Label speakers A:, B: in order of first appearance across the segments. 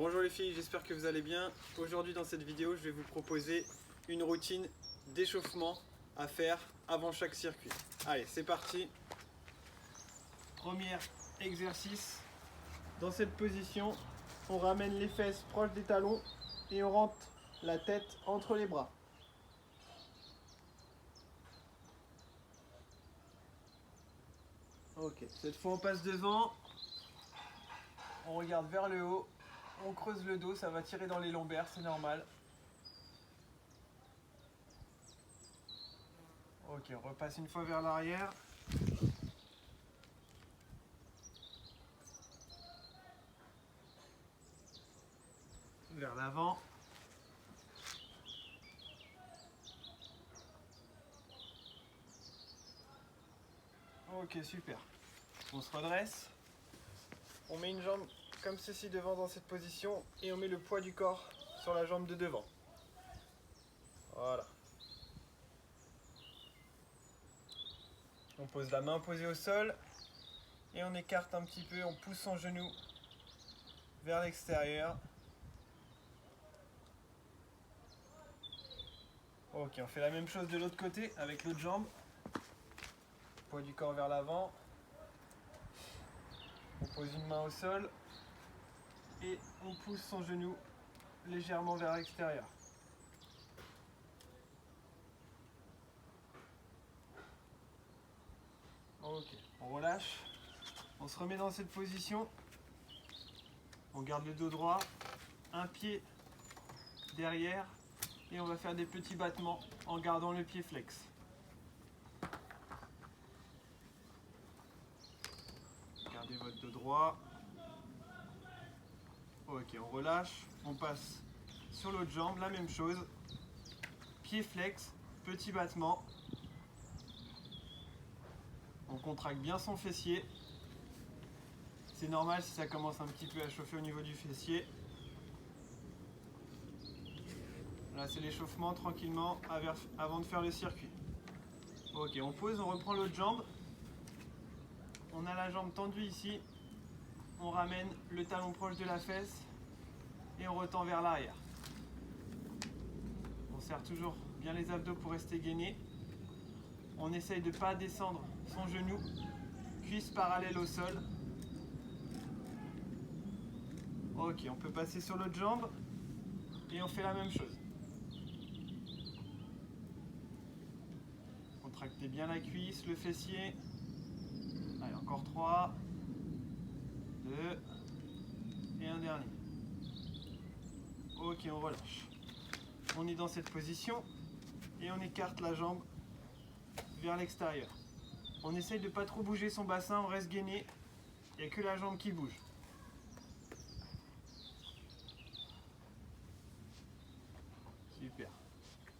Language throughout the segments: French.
A: Bonjour les filles, j'espère que vous allez bien. Aujourd'hui dans cette vidéo, je vais vous proposer une routine d'échauffement à faire avant chaque circuit. Allez, c'est parti. Premier exercice. Dans cette position, on ramène les fesses proches des talons et on rentre la tête entre les bras. Ok, cette fois on passe devant. On regarde vers le haut. On creuse le dos, ça va tirer dans les lombaires, c'est normal. Ok, on repasse une fois vers l'arrière. Vers l'avant. Ok, super. On se redresse. On met une jambe comme ceci devant dans cette position et on met le poids du corps sur la jambe de devant. Voilà. On pose la main posée au sol et on écarte un petit peu, on pousse son genou vers l'extérieur. Ok, on fait la même chose de l'autre côté avec l'autre jambe. Poids du corps vers l'avant. On pose une main au sol et on pousse son genou légèrement vers l'extérieur. Ok, on relâche. On se remet dans cette position. On garde le dos droit, un pied derrière et on va faire des petits battements en gardant le pied flex. Gardez votre dos droit. Ok, on relâche. On passe sur l'autre jambe, la même chose. Pied flex, petit battement. On contracte bien son fessier. C'est normal si ça commence un petit peu à chauffer au niveau du fessier. Là, c'est l'échauffement tranquillement avant de faire le circuit. Ok, on pose, on reprend l'autre jambe. On a la jambe tendue ici. On ramène le talon proche de la fesse et on retend vers l'arrière. On serre toujours bien les abdos pour rester gainé. On essaye de ne pas descendre son genou, cuisse parallèle au sol. Ok, on peut passer sur l'autre jambe et on fait la même chose. Contractez bien la cuisse, le fessier. Allez, encore 3, 2 et un dernier. Ok, on relâche. On est dans cette position et on écarte la jambe vers l'extérieur. On essaye de ne pas trop bouger son bassin, on reste gainé. Il n'y a que la jambe qui bouge. Super.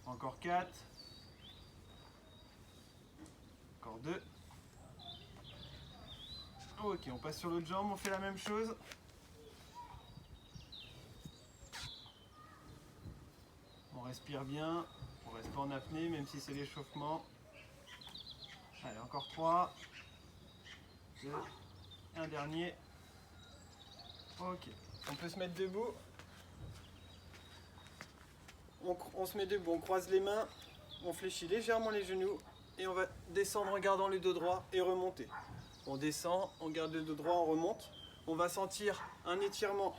A: Encore 4. Encore 2. Ok, on passe sur l'autre jambe, on fait la même chose. On respire bien, on reste pas en apnée même si c'est l'échauffement. Allez, encore 3, 2, un dernier. Ok, on peut se mettre debout. On se met debout, on croise les mains, on fléchit légèrement les genoux et on va descendre en gardant le dos droit et remonter. On descend, on garde le dos droit, on remonte. On va sentir un étirement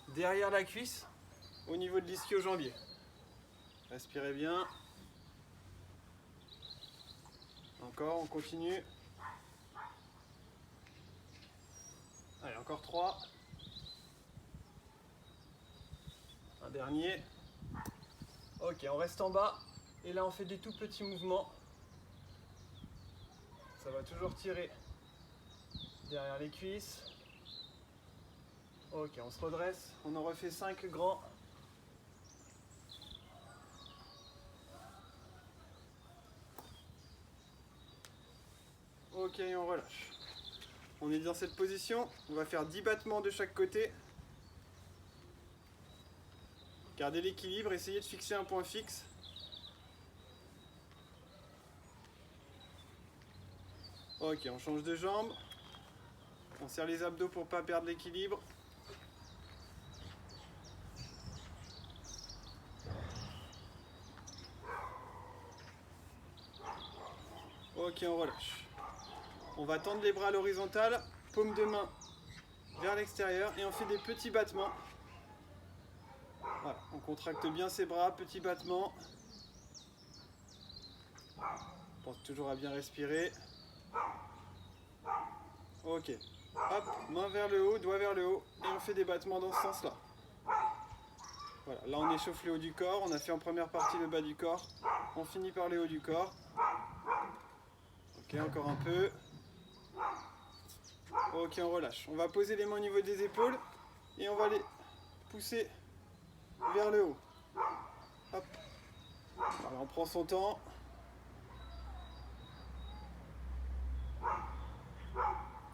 A: derrière la cuisse au niveau de l'ischio-jambier. Respirez bien. Encore, on continue. Allez, encore 3. Un dernier. Ok, on reste en bas. Et là, on fait des tout petits mouvements. Ça va toujours tirer derrière les cuisses. Ok, on se redresse. On en refait 5 grands. Ok, on relâche. On est dans cette position. On va faire 10 battements de chaque côté. Gardez l'équilibre, essayez de fixer un point fixe. Ok, on change de jambe. On serre les abdos pour ne pas perdre l'équilibre. Ok, on relâche. On va tendre les bras à l'horizontale, paume de main vers l'extérieur et on fait des petits battements. Voilà, on contracte bien ses bras, petits battements. On pense toujours à bien respirer. Ok. Hop, main vers le haut, doigt vers le haut et on fait des battements dans ce sens-là. Voilà, là on échauffe le haut du corps, on a fait en première partie le bas du corps, on finit par le haut du corps. Ok, encore un peu. Ok, on relâche. On va poser les mains au niveau des épaules et on va les pousser vers le haut. Hop. Voilà, on prend son temps.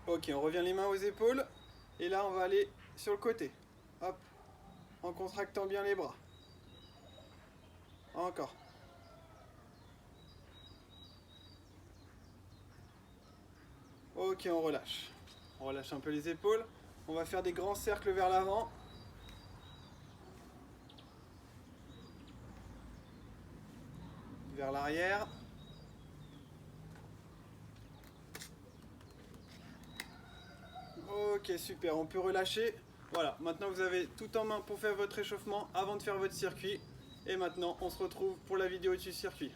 A: Ok, on revient les mains aux épaules et là on va aller sur le côté. Hop, en contractant bien les bras. Encore. Ok, on relâche. On relâche un peu les épaules. On va faire des grands cercles vers l'avant. Vers l'arrière. Ok, super, on peut relâcher. Voilà, maintenant vous avez tout en main pour faire votre échauffement avant de faire votre circuit. Et maintenant, on se retrouve pour la vidéo du circuit.